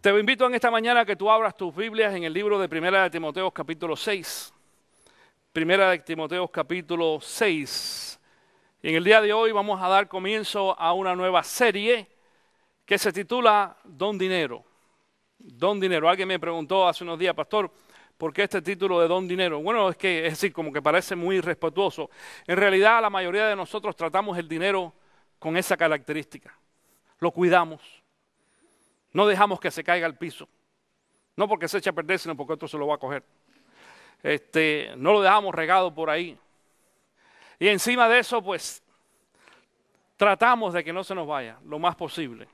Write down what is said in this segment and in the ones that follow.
Te invito en esta mañana a que tú abras tus Biblias en el libro de Primera de Timoteo capítulo 6. Primera de Timoteo capítulo 6. Y en el día de hoy vamos a dar comienzo a una nueva serie que se titula Don Dinero. Don Dinero. Alguien me preguntó hace unos días, pastor, ¿por qué este título de Don Dinero? Bueno, es decir, como que parece muy irrespetuoso. En realidad, la mayoría de nosotros tratamos el dinero con esa característica. Lo cuidamos. No dejamos que se caiga al piso. No porque se eche a perder, sino porque otro se lo va a coger. No lo dejamos regado por ahí. Y encima de eso, pues, tratamos de que no se nos vaya lo más posible.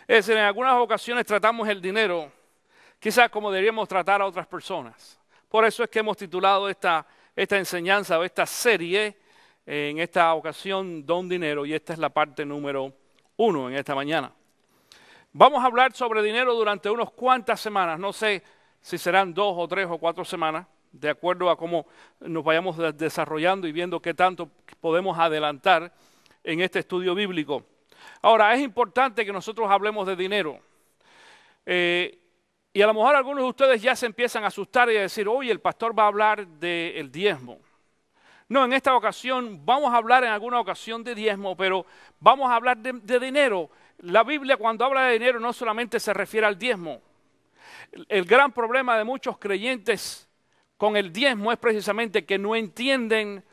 Es decir, en algunas ocasiones tratamos el dinero quizás como deberíamos tratar a otras personas. Por eso es que hemos titulado esta enseñanza o esta serie en esta ocasión Don Dinero, y esta es la parte número 1 en esta mañana. Vamos a hablar sobre dinero durante unas cuantas semanas, no sé si serán 2 o 3 o 4 semanas, de acuerdo a cómo nos vayamos desarrollando y viendo qué tanto podemos adelantar en este estudio bíblico. Ahora, es importante que nosotros hablemos de dinero. Y a lo mejor algunos de ustedes ya se empiezan a asustar y a decir, oye, el pastor va a hablar del diezmo. No, en esta ocasión vamos a hablar en alguna ocasión de diezmo, pero vamos a hablar de dinero. La Biblia cuando habla de dinero no solamente se refiere al diezmo. El gran problema de muchos creyentes con el diezmo es precisamente que no entienden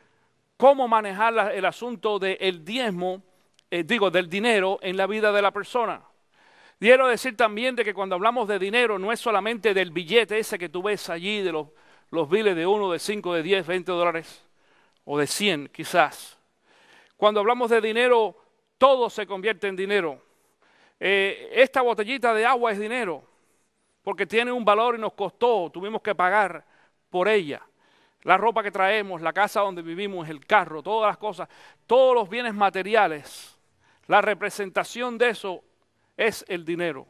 cómo manejar el asunto del diezmo, del dinero en la vida de la persona. Quiero decir también de que cuando hablamos de dinero no es solamente del billete ese que tú ves allí, de los biles de 1, de 5, de 10, 20 dólares o de 100 quizás. Cuando hablamos de dinero, todo se convierte en dinero. Esta botellita de agua es dinero, porque tiene un valor y nos costó, tuvimos que pagar por ella. La ropa que traemos, la casa donde vivimos, el carro, todas las cosas, todos los bienes materiales, la representación de eso es el dinero,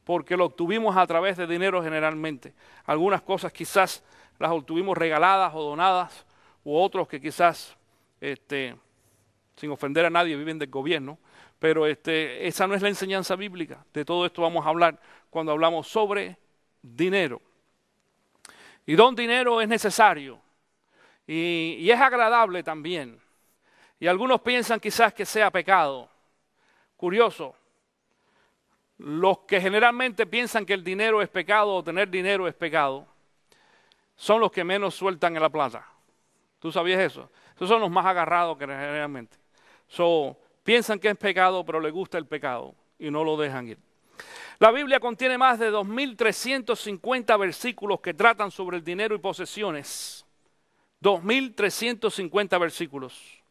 porque lo obtuvimos a través de dinero generalmente. Algunas cosas quizás las obtuvimos regaladas o donadas, u otros que quizás, sin ofender a nadie, viven del gobierno. Pero esa no es la enseñanza bíblica. De todo esto vamos a hablar cuando hablamos sobre dinero. Y don dinero es necesario y es agradable también. Y algunos piensan quizás que sea pecado. Curioso, los que generalmente piensan que el dinero es pecado o tener dinero es pecado, son los que menos sueltan en la plata. ¿Tú sabías eso? Esos son los más agarrados que generalmente. Piensan que es pecado, pero les gusta el pecado y no lo dejan ir. La Biblia contiene más de 2.350 versículos que tratan sobre el dinero y posesiones. 2.350 versículos.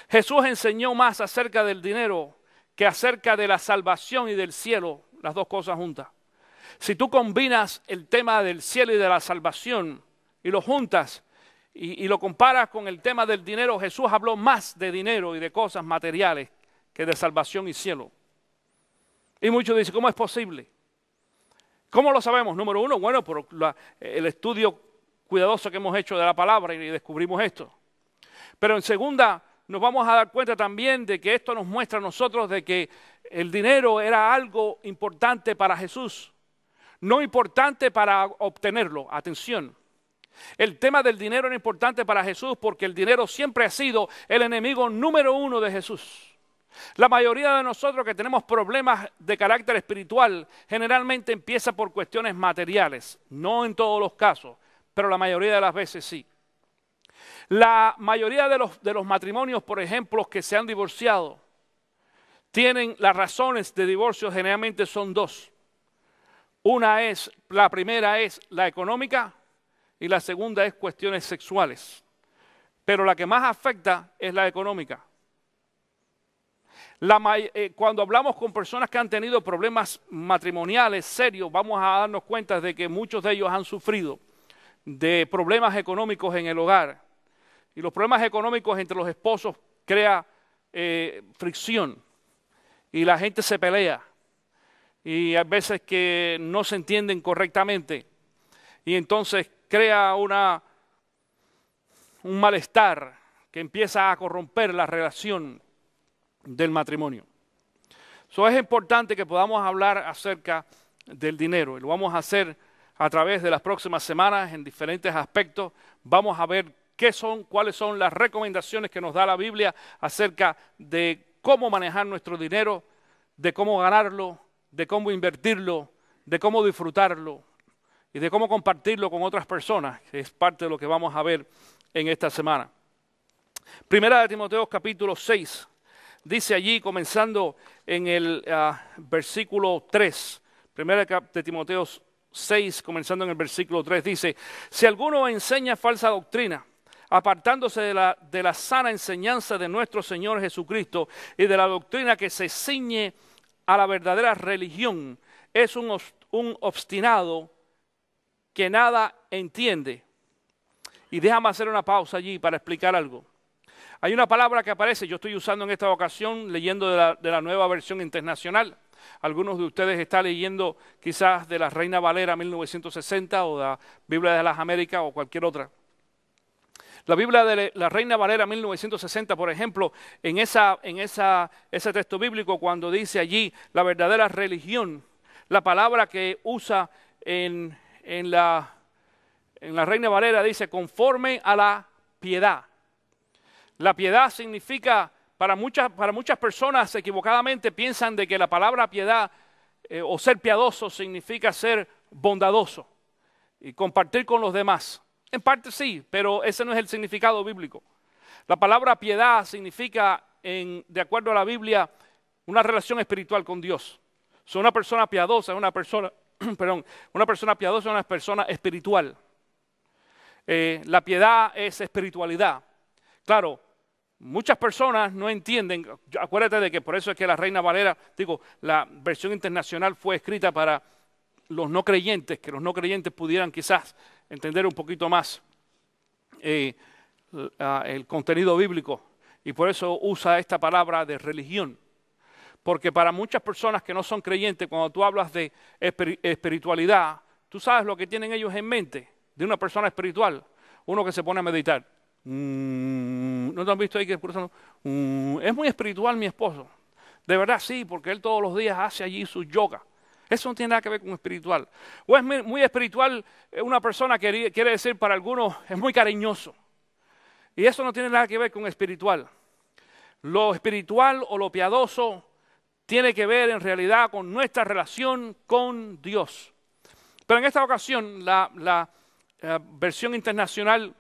Jesús enseñó más acerca del dinero que acerca de la salvación y del cielo, las dos cosas juntas. Si tú combinas el tema del cielo y de la salvación y lo juntas, y lo comparas con el tema del dinero, Jesús habló más de dinero y de cosas materiales que de salvación y cielo. Y muchos dicen, ¿cómo es posible? ¿Cómo lo sabemos? Número uno, bueno, por el estudio cuidadoso que hemos hecho de la palabra y descubrimos esto. Pero en segunda, nos vamos a dar cuenta también de que esto nos muestra a nosotros de que el dinero era algo importante para Jesús. No importante para obtenerlo, atención. El tema del dinero era importante para Jesús porque el dinero siempre ha sido el enemigo número 1 de Jesús. La mayoría de nosotros que tenemos problemas de carácter espiritual generalmente empieza por cuestiones materiales. No en todos los casos, pero la mayoría de las veces sí. La mayoría de los matrimonios, por ejemplo, que se han divorciado, tienen las razones de divorcio generalmente son 2. La primera es la económica, y la segunda es cuestiones sexuales. Pero la que más afecta es la económica. Cuando hablamos con personas que han tenido problemas matrimoniales serios, vamos a darnos cuenta de que muchos de ellos han sufrido de problemas económicos en el hogar. Y los problemas económicos entre los esposos crea fricción. Y la gente se pelea. Y hay veces que no se entienden correctamente. Y entonces crea un malestar que empieza a corromper la relación del matrimonio. Es importante que podamos hablar acerca del dinero. Y lo vamos a hacer a través de las próximas semanas en diferentes aspectos. Vamos a ver cuáles son las recomendaciones que nos da la Biblia acerca de cómo manejar nuestro dinero, de cómo ganarlo, de cómo invertirlo, de cómo disfrutarlo y de cómo compartirlo con otras personas, que es parte de lo que vamos a ver en esta semana. Primera de Timoteo capítulo 6, dice allí, comenzando en el versículo 3, Primera de Timoteo 6, comenzando en el versículo 3, dice: si alguno enseña falsa doctrina, apartándose de la sana enseñanza de nuestro Señor Jesucristo y de la doctrina que se ciñe a la verdadera religión, es un obstinado que nada entiende. Y déjame hacer una pausa allí para explicar algo. Hay una palabra que aparece, yo estoy usando en esta ocasión, leyendo de la Nueva Versión Internacional. Algunos de ustedes están leyendo quizás de la Reina Valera 1960 o de la Biblia de las Américas o cualquier otra. La Biblia de la Reina Valera 1960, por ejemplo, en ese texto bíblico, cuando dice allí la verdadera religión, la palabra que usa en la Reina Valera dice conforme a la piedad. La piedad significa, para muchas personas equivocadamente piensan de que la palabra piedad o ser piadoso significa ser bondadoso y compartir con los demás. En parte sí, pero ese no es el significado bíblico. La palabra piedad significa, de acuerdo a la Biblia, una relación espiritual con Dios. Una persona piadosa es una persona, una persona piadosa es una persona espiritual. La piedad es espiritualidad. Claro, muchas personas no entienden, acuérdate de que por eso es que la Reina Valera, la versión internacional fue escrita para los no creyentes, que los no creyentes pudieran quizás entender un poquito más el contenido bíblico, y por eso usa esta palabra de religión. Porque para muchas personas que no son creyentes, cuando tú hablas de espiritualidad, tú sabes lo que tienen ellos en mente de una persona espiritual, uno que se pone a meditar. ¿No te han visto ahí que es muy espiritual mi esposo? De verdad sí, porque él todos los días hace allí su yoga. Eso no tiene nada que ver con espiritual. O es muy espiritual una persona que quiere decir para algunos es muy cariñoso. Y eso no tiene nada que ver con espiritual. Lo espiritual o lo piadoso tiene que ver en realidad con nuestra relación con Dios. Pero en esta ocasión la versión internacional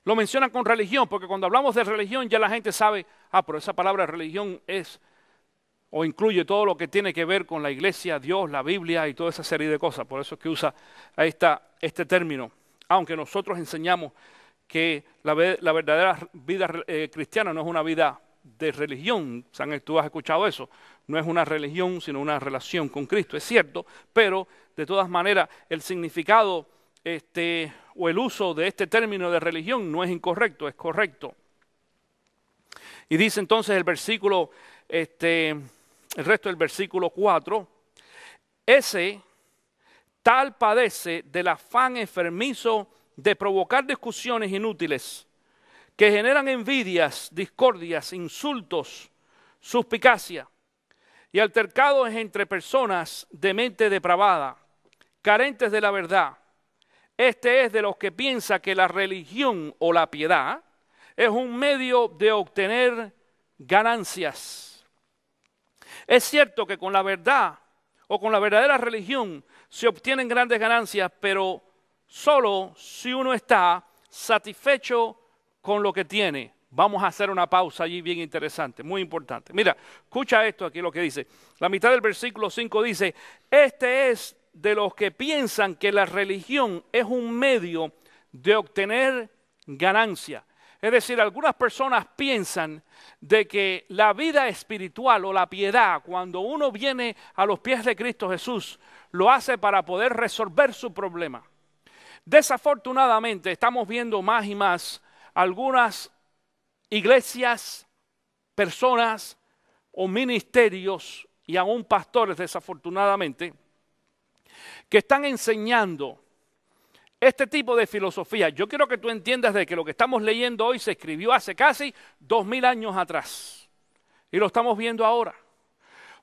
lo menciona con religión, porque cuando hablamos de religión ya la gente sabe, pero esa palabra religión es o incluye todo lo que tiene que ver con la iglesia, Dios, la Biblia y toda esa serie de cosas. Por eso es que usa este término. Aunque nosotros enseñamos que la verdadera vida cristiana no es una vida de religión. Tú has escuchado eso. No es una religión, sino una relación con Cristo. Es cierto, pero de todas maneras el significado o el uso de este término de religión no es incorrecto, es correcto. Y dice entonces el versículo, el resto del versículo 4, ese tal padece del afán enfermizo de provocar discusiones inútiles que generan envidias, discordias, insultos, suspicacia y altercados entre personas de mente depravada, carentes de la verdad. Este es de los que piensa que la religión o la piedad es un medio de obtener ganancias. Es cierto que con la verdad o con la verdadera religión se obtienen grandes ganancias, pero solo si uno está satisfecho con lo que tiene. Vamos a hacer una pausa allí bien interesante, muy importante. Mira, escucha esto aquí lo que dice. La mitad del versículo 5 dice, este es de los que piensan que la religión es un medio de obtener ganancia. Es decir, algunas personas piensan de que la vida espiritual o la piedad, cuando uno viene a los pies de Cristo Jesús, lo hace para poder resolver su problema. Desafortunadamente, estamos viendo más y más algunas iglesias, personas o ministerios y aún pastores, desafortunadamente, que están enseñando este tipo de filosofía. Yo quiero que tú entiendas de que lo que estamos leyendo hoy se escribió hace casi 2000 años atrás y lo estamos viendo ahora.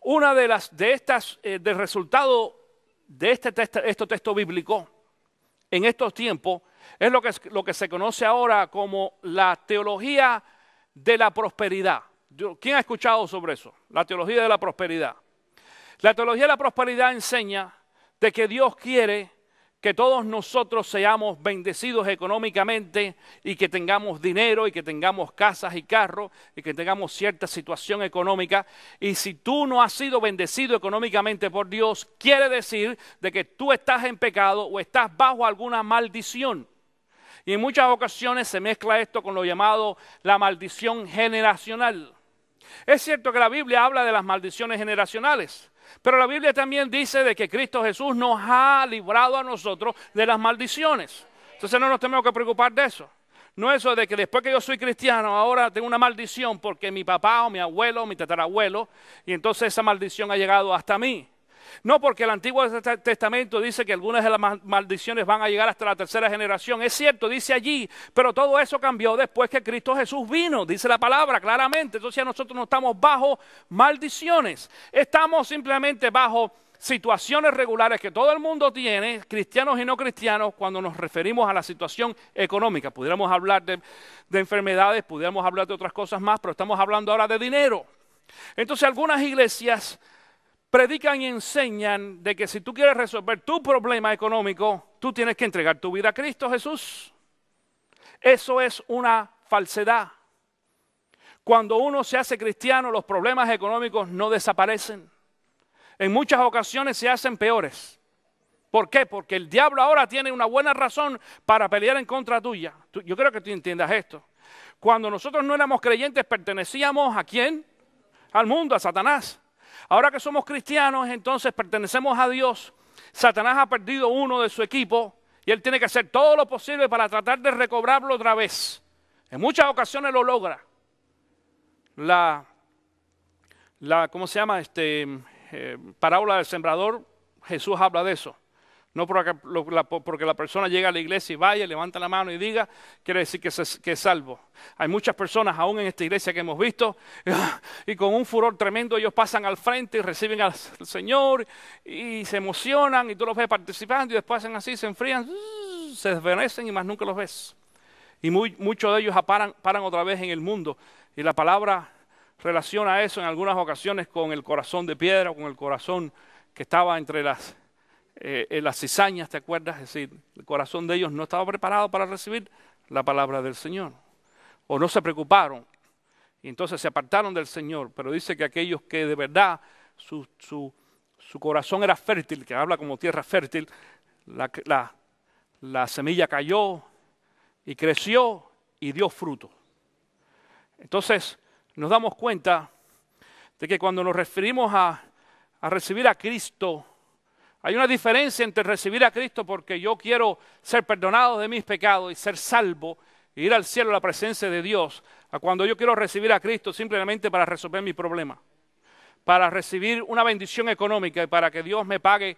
Una de estas del resultado de este texto bíblico en estos tiempos es lo que se conoce ahora como la teología de la prosperidad. ¿Quién ha escuchado sobre eso? La teología de la prosperidad. La teología de la prosperidad enseña de que Dios quiere que todos nosotros seamos bendecidos económicamente y que tengamos dinero y que tengamos casas y carros y que tengamos cierta situación económica. Y si tú no has sido bendecido económicamente por Dios, quiere decir de que tú estás en pecado o estás bajo alguna maldición. Y en muchas ocasiones se mezcla esto con lo llamado la maldición generacional. Es cierto que la Biblia habla de las maldiciones generacionales, pero la Biblia también dice de que Cristo Jesús nos ha librado a nosotros de las maldiciones. Entonces no nos tenemos que preocupar de eso. No eso de que después que yo soy cristiano ahora tengo una maldición porque mi papá o mi abuelo o mi tatarabuelo, y entonces esa maldición ha llegado hasta mí. No, porque el Antiguo Testamento dice que algunas de las maldiciones van a llegar hasta la tercera generación. Es cierto, dice allí, pero todo eso cambió después que Cristo Jesús vino, dice la palabra claramente. Entonces ya nosotros no estamos bajo maldiciones, estamos simplemente bajo situaciones regulares que todo el mundo tiene, cristianos y no cristianos, cuando nos referimos a la situación económica. Pudiéramos hablar de enfermedades, pudiéramos hablar de otras cosas más, pero estamos hablando ahora de dinero. Entonces algunas iglesias predican y enseñan de que si tú quieres resolver tu problema económico, tú tienes que entregar tu vida a Cristo Jesús. Eso es una falsedad. Cuando uno se hace cristiano, los problemas económicos no desaparecen. En muchas ocasiones se hacen peores. ¿Por qué? Porque el diablo ahora tiene una buena razón para pelear en contra tuya. Yo creo que tú entiendas esto. Cuando nosotros no éramos creyentes, pertenecíamos ¿a quién? Al mundo, a Satanás. Ahora que somos cristianos, entonces pertenecemos a Dios. Satanás ha perdido uno de su equipo y él tiene que hacer todo lo posible para tratar de recobrarlo otra vez. En muchas ocasiones lo logra. ¿Cómo se llama? Parábola del sembrador, Jesús habla de eso. No porque la persona llega a la iglesia y vaya, levanta la mano y diga, quiere decir que es salvo. Hay muchas personas aún en esta iglesia que hemos visto y con un furor tremendo ellos pasan al frente y reciben al Señor y se emocionan y tú los ves participando y después hacen así, se enfrían, se desvanecen y más nunca los ves. Y muchos de ellos paran otra vez en el mundo y la palabra relaciona eso en algunas ocasiones con el corazón de piedra, con el corazón que estaba entre las cizañas, ¿te acuerdas? Es decir, el corazón de ellos no estaba preparado para recibir la palabra del Señor. O no se preocuparon. Y entonces se apartaron del Señor. Pero dice que aquellos que de verdad su corazón era fértil, que habla como tierra fértil, la semilla cayó y creció y dio fruto. Entonces nos damos cuenta de que cuando nos referimos a recibir a Cristo, hay una diferencia entre recibir a Cristo porque yo quiero ser perdonado de mis pecados y ser salvo e ir al cielo a la presencia de Dios, a cuando yo quiero recibir a Cristo simplemente para resolver mi problema, para recibir una bendición económica y para que Dios me pague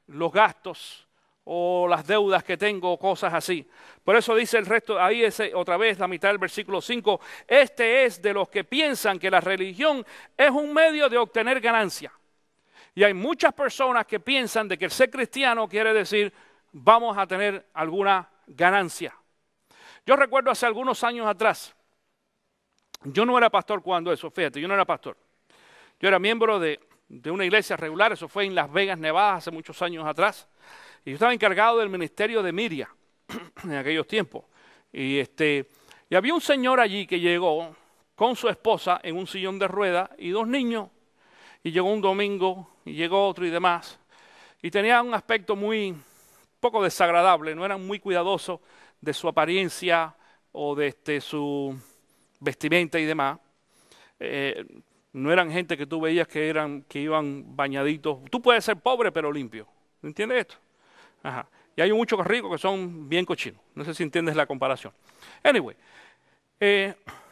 los gastos o las deudas que tengo o cosas así. Por eso dice el resto, ahí es otra vez la mitad del versículo 5, este es de los que piensan que la religión es un medio de obtener ganancia. Y hay muchas personas que piensan de que el ser cristiano quiere decir vamos a tener alguna ganancia. Yo recuerdo hace algunos años atrás, yo no era pastor cuando eso, fíjate, yo no era pastor. Yo era miembro de una iglesia regular, eso fue en Las Vegas, Nevada, hace muchos años atrás. Y yo estaba encargado del ministerio de Miria en aquellos tiempos. Y había un señor allí que llegó con su esposa en un sillón de ruedas y 2 niños. Y llegó un domingo y llegó otro y demás. Y tenía un aspecto muy poco desagradable, no eran muy cuidadosos de su apariencia o de su vestimenta y demás. No eran gente que tú veías que iban bañaditos. Tú puedes ser pobre pero limpio. ¿Entiendes esto? Ajá. Y hay muchos ricos que son bien cochinos. No sé si entiendes la comparación. Anyway,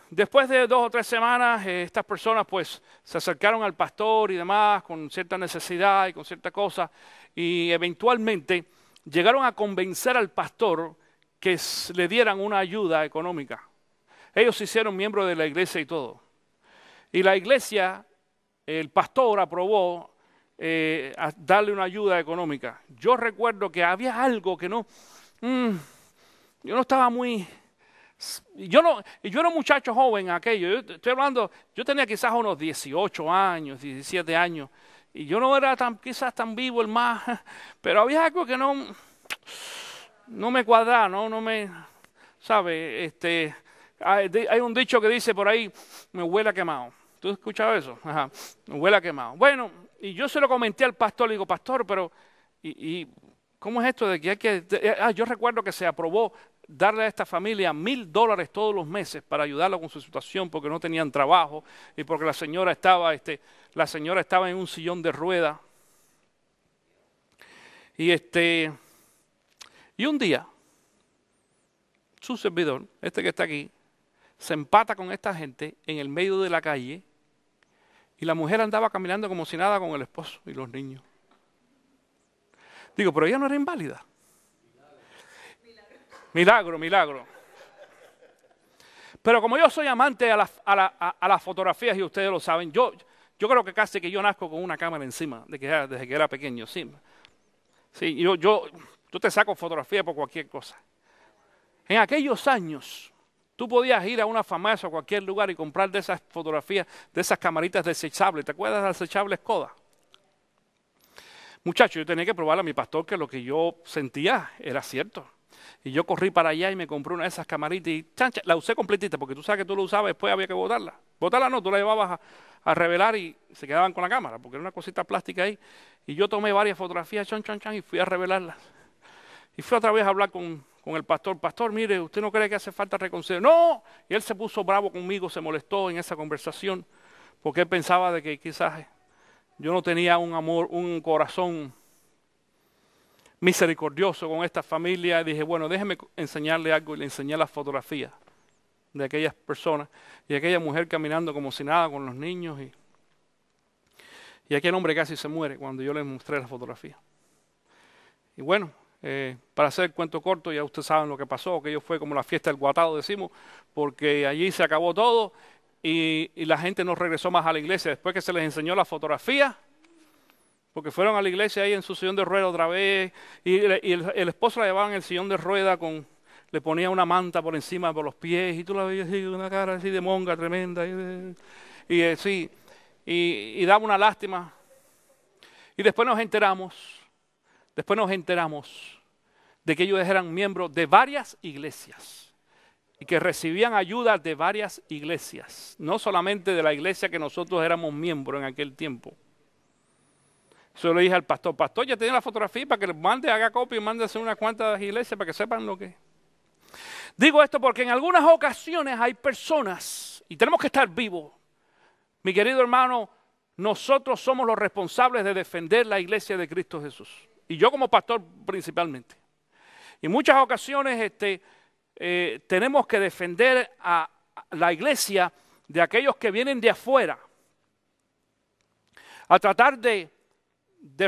después de 2 o 3 semanas, estas personas pues se acercaron al pastor y demás con cierta necesidad y con cierta cosa y eventualmente llegaron a convencer al pastor que le dieran una ayuda económica. Ellos se hicieron miembros de la iglesia y todo. Y la iglesia, el pastor aprobó a darle una ayuda económica. Yo recuerdo que había algo que no, yo no estaba muy, yo era un muchacho joven aquello, yo estoy hablando, yo tenía quizás unos 18 años, 17 años, y yo no era quizás tan vivo el más, pero había algo que no me cuadraba, no me, ¿sabe? Hay un dicho que dice por ahí, me huele a quemado. ¿Tú has escuchado eso? Ajá, me huele a quemado. Bueno, y yo se lo comenté al pastor, le digo, pastor, pero, ¿cómo es esto de que hay que, yo recuerdo que se aprobó darle a esta familia $1,000 todos los meses para ayudarla con su situación porque no tenían trabajo y porque la señora estaba en un sillón de rueda. Y un día, su servidor, que está aquí, se empata con esta gente en el medio de la calle y la mujer andaba caminando como si nada con el esposo y los niños. Digo, pero ella no era inválida. Milagro. Pero como yo soy amante a las fotografías y ustedes lo saben, yo creo que casi que yo nazco con una cámara encima desde que era pequeño. Sí, yo te saco fotografía por cualquier cosa. En aquellos años, tú podías ir a una farmacia o cualquier lugar y comprar de esas fotografías, de esas camaritas desechables. ¿Te acuerdas de las desechables Kodak? Muchachos, yo tenía que probarle a mi pastor que lo que yo sentía era cierto. Y yo corrí para allá y me compré una de esas camaritas y chancha, la usé completita porque tú sabes que tú lo usabas, después había que botarla. Botarla no, tú la llevabas a revelar y se quedaban con la cámara porque era una cosita plástica ahí. Y yo tomé varias fotografías, y fui a revelarlas. Y fui otra vez a hablar con el pastor. Pastor, mire, ¿usted no cree que hace falta reconciliación? ¡No! Y él se puso bravo conmigo, se molestó en esa conversación porque él pensaba de que quizás yo no tenía un amor, un corazón misericordioso con esta familia. Y dije, bueno, déjeme enseñarle algo y le enseñé las fotografías de aquellas personas y aquella mujer caminando como si nada con los niños y aquel hombre casi se muere cuando yo le mostré la fotografía. Y bueno, para hacer el cuento corto, ya ustedes saben lo que pasó, aquello fue como la fiesta del guatado, decimos, porque allí se acabó todo y la gente no regresó más a la iglesia después que se les enseñó la fotografía, porque fueron a la iglesia ahí en su sillón de rueda otra vez y el esposo la llevaba en el sillón de rueda le ponía una manta por encima por los pies y tú la veías así, una cara así de monga tremenda y daba una lástima. Y después nos enteramos de que ellos eran miembros de varias iglesias y que recibían ayuda de varias iglesias, no solamente de la iglesia que nosotros éramos miembros en aquel tiempo. Yo le dije al pastor, ya tenía la fotografía para que le mande, haga copia y mande a hacer unas cuantas iglesias para que sepan lo que es. Digo esto porque en algunas ocasiones hay personas, y tenemos que estar vivos. Mi querido hermano, nosotros somos los responsables de defender la iglesia de Cristo Jesús. Y yo como pastor principalmente. En muchas ocasiones tenemos que defender a la iglesia de aquellos que vienen de afuera a tratar de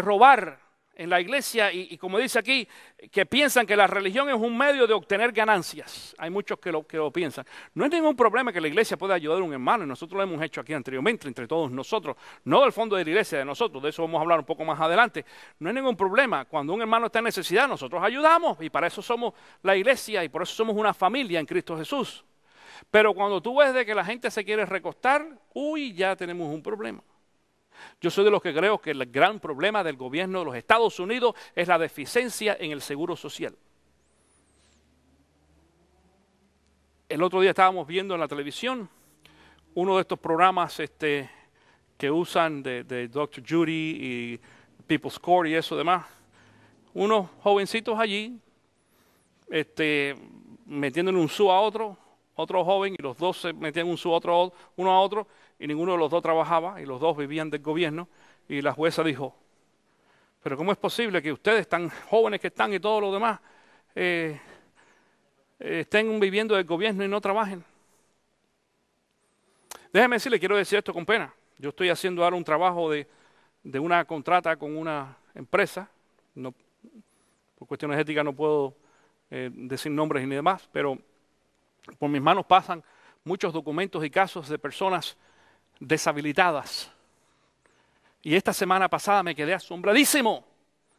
robar en la iglesia y como dice aquí, que piensan que la religión es un medio de obtener ganancias. Hay muchos que lo piensan. No hay ningún problema que la iglesia pueda ayudar a un hermano, y nosotros lo hemos hecho aquí anteriormente, entre todos nosotros, no del fondo de la iglesia, de nosotros, de eso vamos a hablar un poco más adelante. No hay ningún problema, cuando un hermano está en necesidad, nosotros ayudamos, y para eso somos la iglesia, y por eso somos una familia en Cristo Jesús. Pero cuando tú ves de que la gente se quiere recostar, ya tenemos un problema. Yo soy de los que creo que el gran problema del gobierno de los Estados Unidos es la deficiencia en el seguro social. El otro día estábamos viendo en la televisión uno de estos programas que usan de Dr. Judy y People's Court y eso demás. Unos jovencitos allí metiéndole un su a otro joven, y los dos se metían un su uno a otro, y ninguno de los dos trabajaba, y los dos vivían del gobierno, y la jueza dijo, pero ¿cómo es posible que ustedes tan jóvenes que están y todo lo demás estén viviendo del gobierno y no trabajen? Déjeme decirle, quiero decir esto con pena. Yo estoy haciendo ahora un trabajo de una contrata con una empresa, no, por cuestiones éticas no puedo decir nombres ni demás, pero por mis manos pasan muchos documentos y casos de personas deshabilitadas Y esta semana pasada me quedé asombradísimo.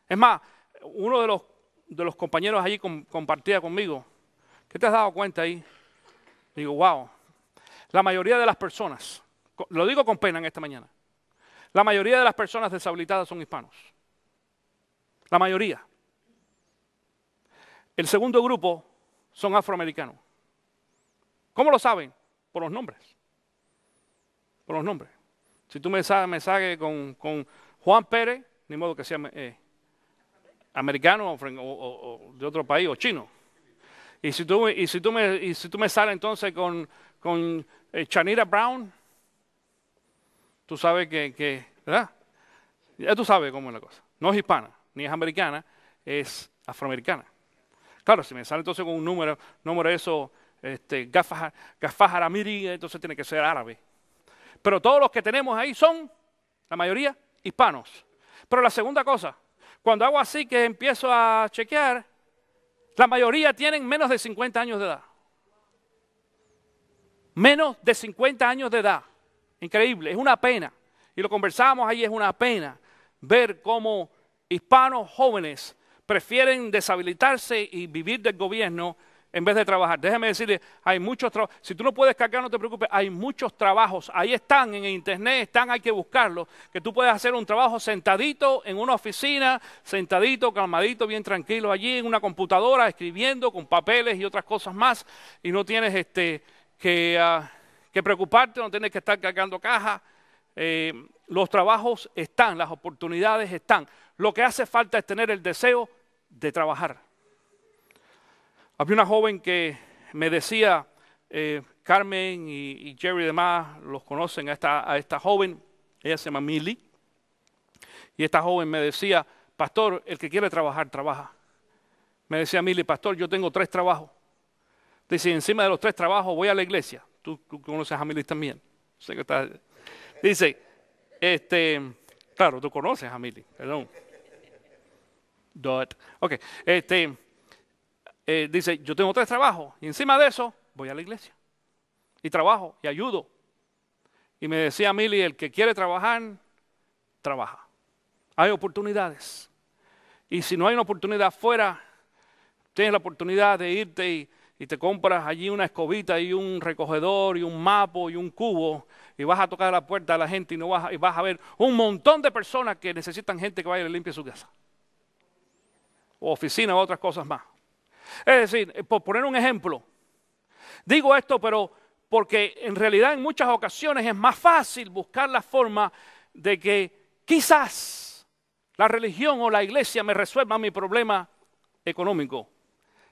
Es más, uno de los compañeros allí compartía conmigo. ¿Qué te has dado cuenta ahí? Digo, wow. La mayoría de las personas, lo digo con pena en esta mañana, la mayoría de las personas deshabilitadas son hispanos. La mayoría. El segundo grupo son afroamericanos. ¿Cómo lo saben? Por los nombres. Por los nombres. Si tú me saques con Juan Pérez, ni modo que sea americano o de otro país o chino. Y si tú me sales entonces con Chanira Brown, tú sabes que ¿verdad? Ya tú sabes cómo es la cosa. No es hispana, ni es americana, es afroamericana. Claro, si me sale entonces con un número eso, Gafar Haramiri, entonces tiene que ser árabe. Pero todos los que tenemos ahí son, la mayoría, hispanos. Pero la segunda cosa, cuando hago así que empiezo a chequear, la mayoría tienen menos de 50 años de edad. Menos de 50 años de edad. Increíble, es una pena. Y lo conversábamos ahí, es una pena ver cómo hispanos jóvenes prefieren deshabilitarse y vivir del gobierno en vez de trabajar. Déjeme decirle, hay muchos trabajos. Si tú no puedes cargar, no te preocupes, hay muchos trabajos. Ahí están, en internet están, hay que buscarlos. Que tú puedes hacer un trabajo sentadito en una oficina, sentadito, calmadito, bien tranquilo, allí en una computadora, escribiendo con papeles y otras cosas más. Y no tienes que preocuparte, no tienes que estar cargando cajas. Los trabajos están, las oportunidades están. Lo que hace falta es tener el deseo de trabajar. Había una joven que me decía, Carmen y Jerry y demás los conocen a esta joven, ella se llama Millie, y esta joven me decía, pastor, el que quiere trabajar, trabaja. Me decía Millie, pastor, yo tengo 3 trabajos. Dice, encima de los 3 trabajos voy a la iglesia. Tú conoces a Millie también. Sé que está. Dice, claro, tú conoces a Millie, perdón. Ok, dice, yo tengo 3 trabajos y encima de eso voy a la iglesia y trabajo y ayudo. Y me decía Millie, el que quiere trabajar, trabaja. Hay oportunidades. Y si no hay una oportunidad afuera, tienes la oportunidad de irte y te compras allí una escobita y un recogedor y un mapo y un cubo y vas a tocar la puerta a la gente y vas a ver un montón de personas que necesitan gente que vaya y le limpie su casa. O oficina o otras cosas más. Es decir, por poner un ejemplo, digo esto pero porque en realidad en muchas ocasiones es más fácil buscar la forma de que quizás la religión o la iglesia me resuelva mi problema económico.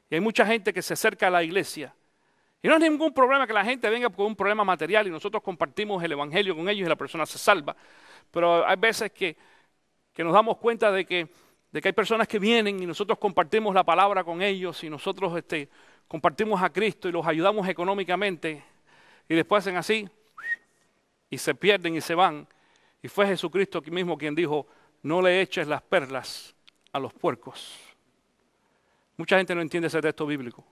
Y hay mucha gente que se acerca a la iglesia. Y no es ningún problema que la gente venga con un problema material y nosotros compartimos el evangelio con ellos y la persona se salva. Pero hay veces que nos damos cuenta de que hay personas que vienen y nosotros compartimos la palabra con ellos y nosotros compartimos a Cristo y los ayudamos económicamente y después hacen así y se pierden y se van. Y fue Jesucristo mismo quien dijo, no le eches las perlas a los puercos. Mucha gente no entiende ese texto bíblico.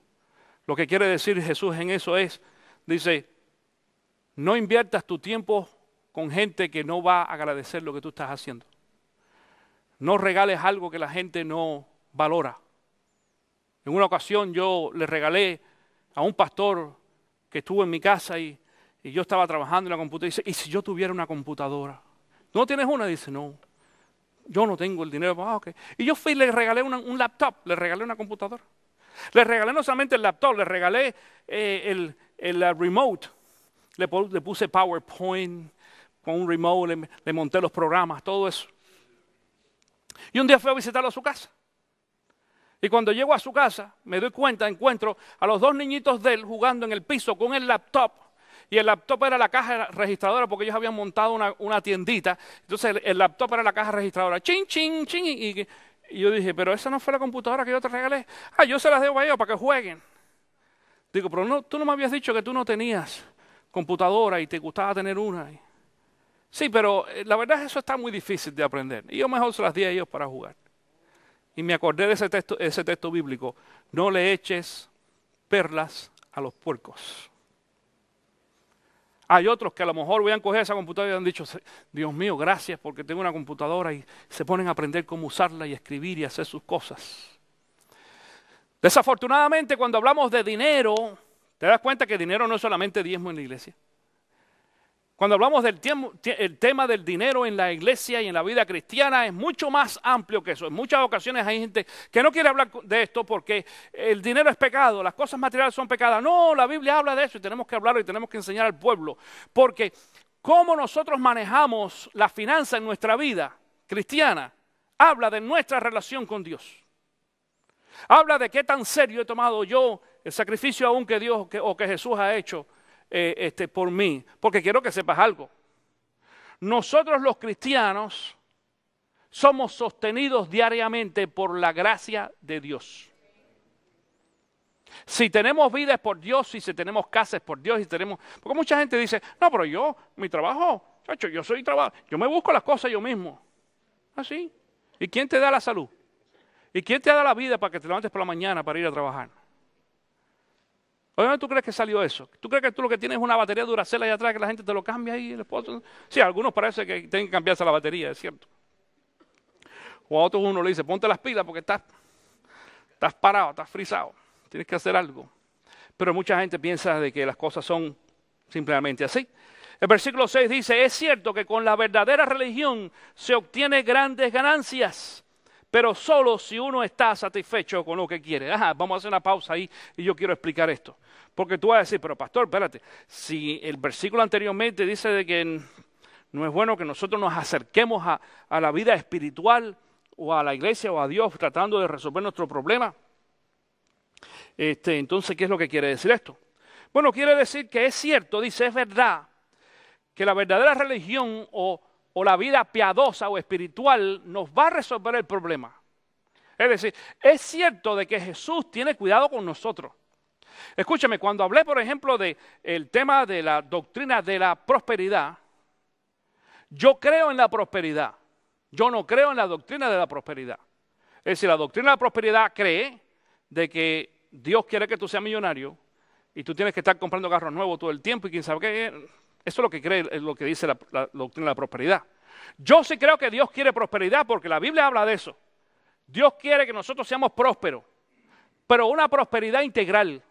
Lo que quiere decir Jesús en eso dice, no inviertas tu tiempo con gente que no va a agradecer lo que tú estás haciendo. No regales algo que la gente no valora. En una ocasión yo le regalé a un pastor que estuvo en mi casa y yo estaba trabajando en la computadora y dice, ¿y si yo tuviera una computadora? ¿No tienes una? Dice, no, yo no tengo el dinero. Okay. Y yo fui y le regalé un laptop, le regalé una computadora. Le regalé no solamente el laptop, le regalé el remote. Le puse PowerPoint con un remote, le monté los programas, todo eso. Y un día fui a visitarlo a su casa. Y cuando llego a su casa, me doy cuenta, encuentro a los 2 niñitos de él jugando en el piso con el laptop. Y el laptop era la caja registradora porque ellos habían montado una tiendita. Entonces el laptop era la caja registradora. Chin, chin, chin. Y yo dije, pero esa no fue la computadora que yo te regalé. Yo se las debo a ellos para que jueguen. Digo, pero no, tú no me habías dicho que tú no tenías computadora y te gustaba tener una. Sí, pero la verdad es que eso está muy difícil de aprender. Y yo mejor se las di a ellos para jugar. Y me acordé de ese texto bíblico. No le eches perlas a los puercos. Hay otros que a lo mejor hubieran cogido esa computadora y han dicho, Dios mío, gracias porque tengo una computadora, y se ponen a aprender cómo usarla y escribir y hacer sus cosas. Desafortunadamente, cuando hablamos de dinero, te das cuenta que dinero no es solamente diezmo en la iglesia. Cuando hablamos del el tema del dinero en la iglesia y en la vida cristiana es mucho más amplio que eso. En muchas ocasiones hay gente que no quiere hablar de esto porque el dinero es pecado, las cosas materiales son pecadas. No, la Biblia habla de eso y tenemos que hablarlo y tenemos que enseñar al pueblo. Porque cómo nosotros manejamos la finanza en nuestra vida cristiana habla de nuestra relación con Dios. Habla de qué tan serio he tomado yo el sacrificio aún que Dios o que Jesús ha hecho por mí. Porque quiero que sepas algo. Nosotros los cristianos somos sostenidos diariamente por la gracia de Dios. Si tenemos vida es por Dios, y si tenemos casa es por Dios, y tenemos... Porque mucha gente dice, no, pero mi trabajo, chacho, yo me busco las cosas yo mismo. ¿Así? ¿Y quién te da la salud? ¿Y quién te da la vida para que te levantes por la mañana para ir a trabajar? ¿De dónde tú crees que salió eso? ¿Tú crees que tú lo que tienes es una batería Duracell ahí atrás que la gente te lo cambia ahí? Sí, a algunos parece que tienen que cambiarse la batería, es cierto. O a otros uno le dice, ponte las pilas porque estás parado, estás frisado. Tienes que hacer algo. Pero mucha gente piensa de que las cosas son simplemente así. El versículo 6 dice, es cierto que con la verdadera religión se obtiene grandes ganancias, pero solo si uno está satisfecho con lo que quiere. Vamos a hacer una pausa ahí y yo quiero explicar esto. Porque tú vas a decir, pero pastor, espérate, si el versículo anteriormente dice de que no es bueno que nosotros nos acerquemos a la vida espiritual o a la iglesia o a Dios tratando de resolver nuestro problema. Entonces, ¿qué es lo que quiere decir esto? Bueno, quiere decir que es cierto, dice, es verdad, que la verdadera religión o la vida piadosa o espiritual nos va a resolver el problema. Es decir, es cierto de que Jesús tiene cuidado con nosotros. Escúchame, cuando hablé, por ejemplo, del tema de la doctrina de la prosperidad, yo creo en la prosperidad. Yo no creo en la doctrina de la prosperidad. Es decir, la doctrina de la prosperidad cree de que Dios quiere que tú seas millonario y tú tienes que estar comprando carros nuevos todo el tiempo y quién sabe qué. Eso es lo que cree, es lo que dice la doctrina de la prosperidad. Yo sí creo que Dios quiere prosperidad porque la Biblia habla de eso. Dios quiere que nosotros seamos prósperos, pero una prosperidad integral.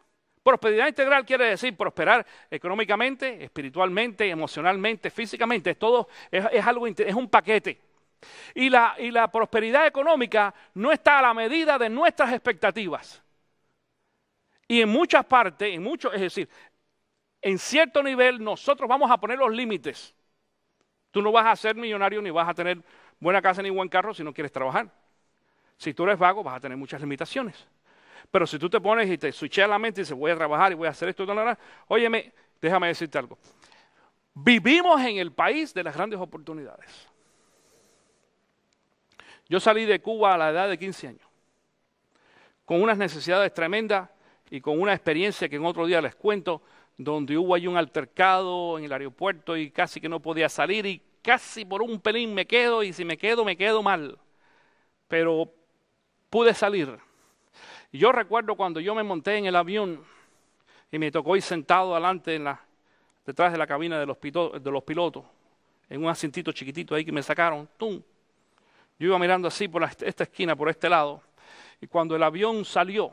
Prosperidad integral quiere decir prosperar económicamente, espiritualmente, emocionalmente, físicamente. Todo es algo, es un paquete. Y la prosperidad económica no está a la medida de nuestras expectativas. Y en muchas partes, es decir, en cierto nivel nosotros vamos a poner los límites. Tú no vas a ser millonario ni vas a tener buena casa ni buen carro si no quieres trabajar. Si tú eres vago vas a tener muchas limitaciones. Pero si tú te pones y te switcheas la mente y dices voy a trabajar y voy a hacer esto, óyeme, déjame decirte algo. Vivimos en el país de las grandes oportunidades. Yo salí de Cuba a la edad de 15 años, con unas necesidades tremendas y con una experiencia que en otro día les cuento, donde hubo ahí un altercado en el aeropuerto y casi que no podía salir y casi por un pelín me quedo y si me quedo mal. Pero pude salir. Y yo recuerdo cuando yo me monté en el avión y me tocó ir sentado adelante detrás de la cabina de los pilotos, en un asientito chiquitito ahí que me sacaron, ¡tum! Yo iba mirando así por esta esquina, por este lado, y cuando el avión salió,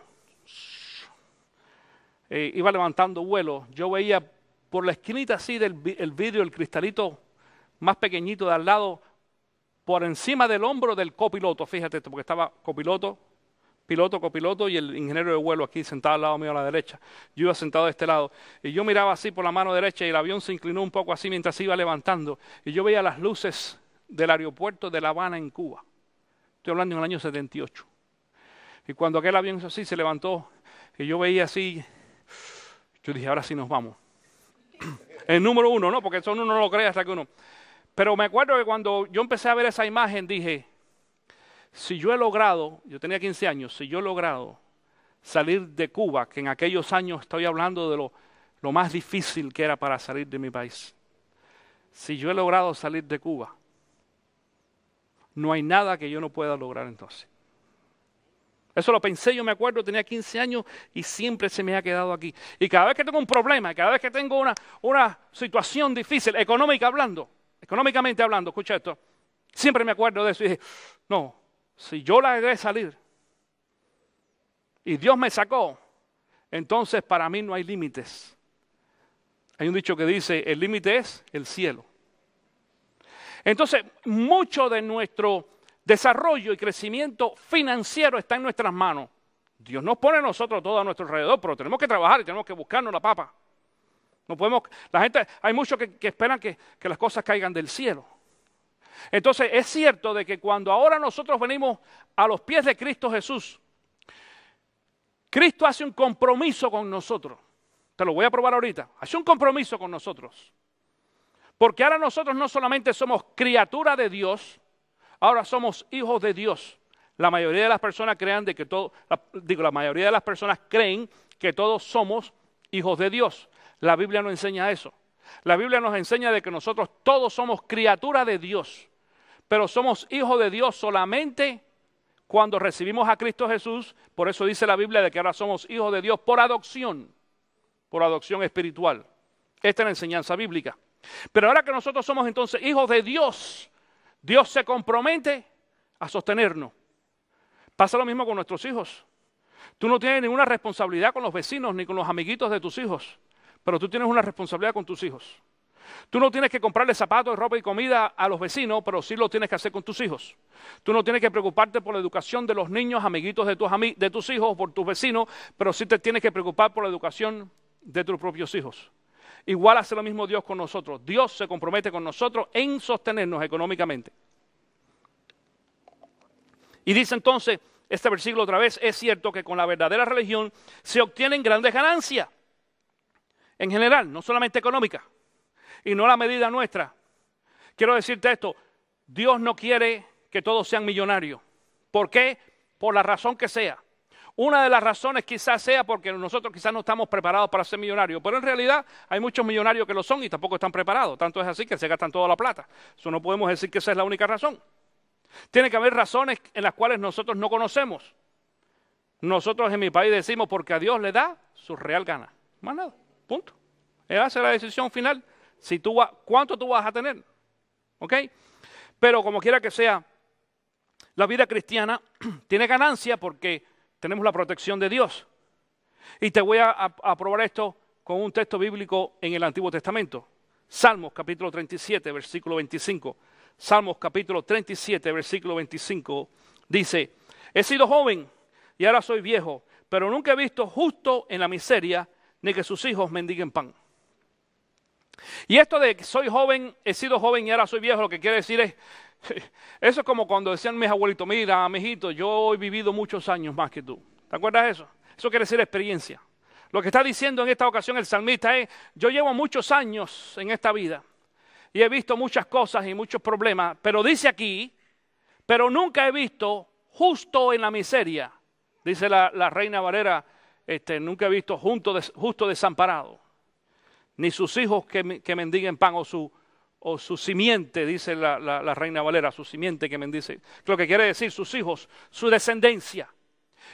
iba levantando vuelo, yo veía por la esquinita así del vidrio, el cristalito más pequeñito de al lado, por encima del hombro del copiloto, fíjate, porque estaba copiloto, piloto, copiloto y el ingeniero de vuelo aquí sentado al lado mío a la derecha. Yo iba sentado de este lado y yo miraba así por la mano derecha y el avión se inclinó un poco así mientras se iba levantando y yo veía las luces del aeropuerto de La Habana en Cuba. Estoy hablando en el año 78. Y cuando aquel avión así se levantó y yo veía así, yo dije, ahora sí nos vamos. El número uno, ¿no? Porque eso uno no lo cree hasta que uno... Pero me acuerdo que cuando yo empecé a ver esa imagen dije, si yo he logrado, yo tenía 15 años, si yo he logrado salir de Cuba, que en aquellos años estoy hablando de lo más difícil que era para salir de mi país. Si yo he logrado salir de Cuba, no hay nada que yo no pueda lograr entonces. Eso lo pensé, yo me acuerdo, tenía 15 años y siempre se me ha quedado aquí. Y cada vez que tengo un problema, cada vez que tengo una situación difícil, económicamente hablando, escucha esto, siempre me acuerdo de eso y dije, no, si yo la dejé salir y Dios me sacó, entonces para mí no hay límites. Hay un dicho que dice, el límite es el cielo. Entonces, mucho de nuestro desarrollo y crecimiento financiero está en nuestras manos. Dios nos pone a nosotros todo a nuestro alrededor, pero tenemos que trabajar y tenemos que buscarnos la papa. No podemos, hay muchos que esperan que las cosas caigan del cielo. Entonces, es cierto de que cuando ahora nosotros venimos a los pies de Cristo Jesús, Cristo hace un compromiso con nosotros. Te lo voy a probar ahorita. Hace un compromiso con nosotros. Porque ahora nosotros no solamente somos criatura de Dios, ahora somos hijos de Dios. La mayoría de las personas creen la mayoría de las personas creen que todos somos hijos de Dios. La Biblia no enseña eso. La Biblia nos enseña de que nosotros todos somos criatura de Dios, pero somos hijos de Dios solamente cuando recibimos a Cristo Jesús. Por eso dice la Biblia de que ahora somos hijos de Dios por adopción espiritual. Esta es la enseñanza bíblica. Pero ahora que nosotros somos entonces hijos de Dios, Dios se compromete a sostenernos. Pasa lo mismo con nuestros hijos. Tú no tienes ninguna responsabilidad con los vecinos ni con los amiguitos de tus hijos, pero tú tienes una responsabilidad con tus hijos. Tú no tienes que comprarle zapatos, ropa y comida a los vecinos, pero sí lo tienes que hacer con tus hijos. Tú no tienes que preocuparte por la educación de los niños, amiguitos de tus hijos, por tus vecinos, pero sí te tienes que preocupar por la educación de tus propios hijos. Igual hace lo mismo Dios con nosotros. Dios se compromete con nosotros en sostenernos económicamente. Y dice entonces, este versículo otra vez, es cierto que con la verdadera religión se obtienen grandes ganancias. En general, no solamente económica, y no a la medida nuestra. Quiero decirte esto, Dios no quiere que todos sean millonarios. ¿Por qué? Por la razón que sea. Una de las razones quizás sea porque nosotros quizás no estamos preparados para ser millonarios, pero en realidad hay muchos millonarios que lo son y tampoco están preparados. Tanto es así que se gastan toda la plata. Eso no podemos decir que esa es la única razón. Tiene que haber razones en las cuales nosotros no conocemos. Nosotros en mi país decimos porque a Dios le da su real gana. Más nada, punto. Él hace la decisión final. ¿Cuánto tú vas a tener? ¿Ok? Pero como quiera que sea, la vida cristiana tiene ganancia porque tenemos la protección de Dios. Y te voy a probar esto con un texto bíblico en el Antiguo Testamento. Salmos capítulo 37, versículo 25. Salmos capítulo 37, versículo 25. Dice, he sido joven y ahora soy viejo, pero nunca he visto justo en la miseria, ni que sus hijos mendiguen pan. Y esto de que soy joven, he sido joven y ahora soy viejo, lo que quiere decir es, eso es como cuando decían mis abuelitos, mira, mijito, yo he vivido muchos años más que tú. ¿Te acuerdas de eso? Eso quiere decir experiencia. Lo que está diciendo en esta ocasión el salmista es, yo llevo muchos años en esta vida y he visto muchas cosas y muchos problemas, pero dice aquí, pero nunca he visto justo en la miseria, dice la Reina Valera, nunca he visto justo desamparado, ni sus hijos que mendiguen pan o su simiente, dice la Reina Valera, su simiente que mendice, lo que quiere decir sus hijos, su descendencia.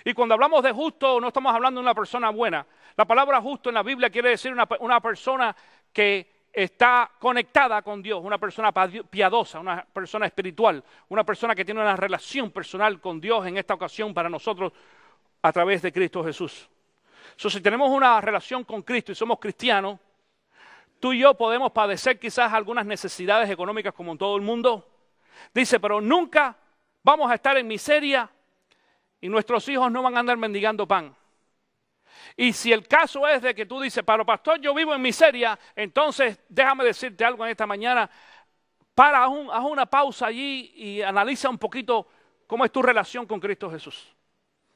Y cuando hablamos de justo, no estamos hablando de una persona buena. La palabra justo en la Biblia quiere decir una persona que está conectada con Dios, una persona piadosa, una persona espiritual, una persona que tiene una relación personal con Dios en esta ocasión para nosotros a través de Cristo Jesús. Si tenemos una relación con Cristo y somos cristianos, tú y yo podemos padecer quizás algunas necesidades económicas como en todo el mundo. Dice, pero nunca vamos a estar en miseria y nuestros hijos no van a andar mendigando pan. Y si el caso es de que tú dices, pero pastor, yo vivo en miseria, entonces déjame decirte algo en esta mañana. Haz una pausa allí y analiza un poquito cómo es tu relación con Cristo Jesús.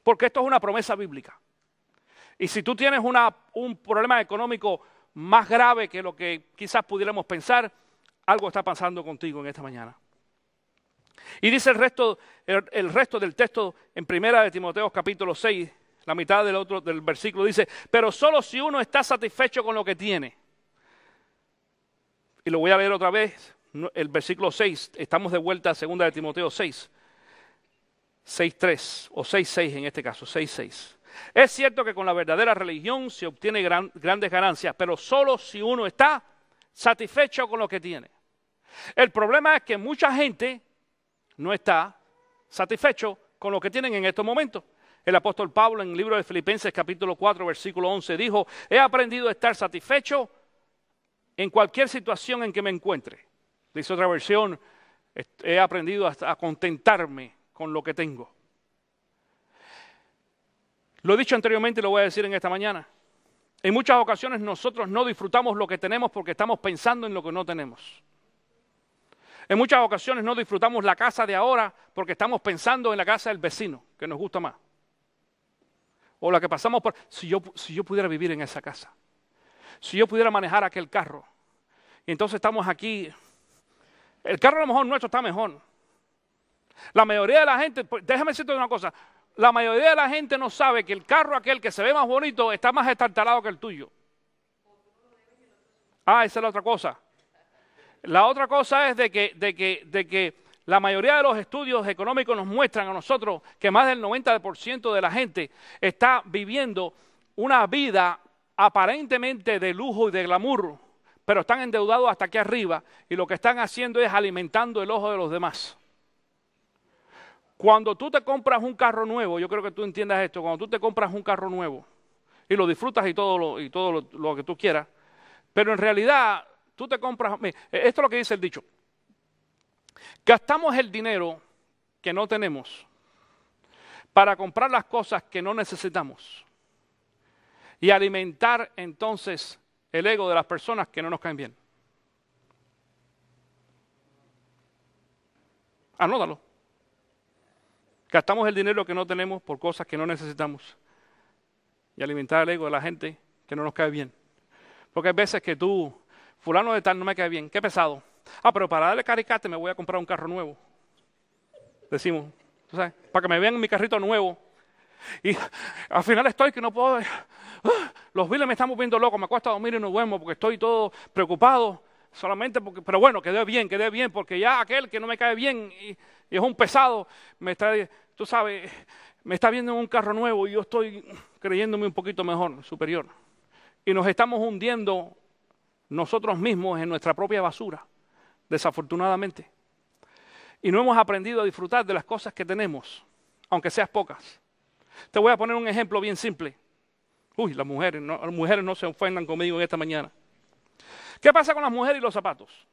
Porque esto es una promesa bíblica. Y si tú tienes un problema económico más grave que lo que quizás pudiéramos pensar, algo está pasando contigo en esta mañana. Y dice el resto del texto en 1 Timoteo capítulo 6, la mitad del versículo dice, pero solo si uno está satisfecho con lo que tiene. Y lo voy a leer otra vez, el versículo 6, estamos de vuelta a 2 Timoteo 6. 6.3 o 6.6 en este caso, 6.6. Es cierto que con la verdadera religión se obtiene grandes ganancias, pero solo si uno está satisfecho con lo que tiene. El problema es que mucha gente no está satisfecho con lo que tienen en estos momentos. El apóstol Pablo en el libro de Filipenses capítulo 4 versículo 11 dijo: he aprendido a estar satisfecho en cualquier situación en que me encuentre. Dice otra versión: he aprendido a contentarme con lo que tengo. Lo he dicho anteriormente y lo voy a decir en esta mañana. En muchas ocasiones nosotros no disfrutamos lo que tenemos porque estamos pensando en lo que no tenemos. En muchas ocasiones no disfrutamos la casa de ahora porque estamos pensando en la casa del vecino, que nos gusta más. O la que pasamos por... Si yo pudiera vivir en esa casa. Si yo pudiera manejar aquel carro. Y entonces estamos aquí. El carro a lo mejor nuestro está mejor. La mayoría de la gente, déjame decirte una cosa. La mayoría de la gente no sabe que el carro aquel que se ve más bonito está más estartalado que el tuyo. Esa es la otra cosa. La otra cosa es de que la mayoría de los estudios económicos nos muestran a nosotros que más del 90% de la gente está viviendo una vida aparentemente de lujo y de glamour, pero están endeudados hasta aquí arriba y lo que están haciendo es alimentando el ojo de los demás. Cuando tú te compras un carro nuevo, yo creo que tú entiendas esto, cuando tú te compras un carro nuevo y lo disfrutas y todo lo que tú quieras, pero en realidad tú te compras, esto es lo que dice el dicho, gastamos el dinero que no tenemos para comprar las cosas que no necesitamos y alimentar entonces el ego de las personas que no nos caen bien. Anótalo. Gastamos el dinero que no tenemos por cosas que no necesitamos y alimentar el ego de la gente que no nos cae bien. Porque hay veces que fulano de tal no me cae bien, qué pesado. Pero para darle caricate me voy a comprar un carro nuevo. Decimos, ¿tú sabes? Para que me vean mi carrito nuevo. Y al final estoy que no puedo. Los biles me están moviendo loco, me cuesta dormir y no duermo porque estoy todo preocupado. Solamente porque, pero bueno, quedé bien, porque ya aquel que no me cae bien y es un pesado, me está viendo en un carro nuevo y yo estoy creyéndome un poquito mejor, superior. Y nos estamos hundiendo nosotros mismos en nuestra propia basura, desafortunadamente. Y no hemos aprendido a disfrutar de las cosas que tenemos, aunque sean pocas. Te voy a poner un ejemplo bien simple. Las mujeres no se ofendan conmigo en esta mañana. ¿Qué pasa con las mujeres y los zapatos?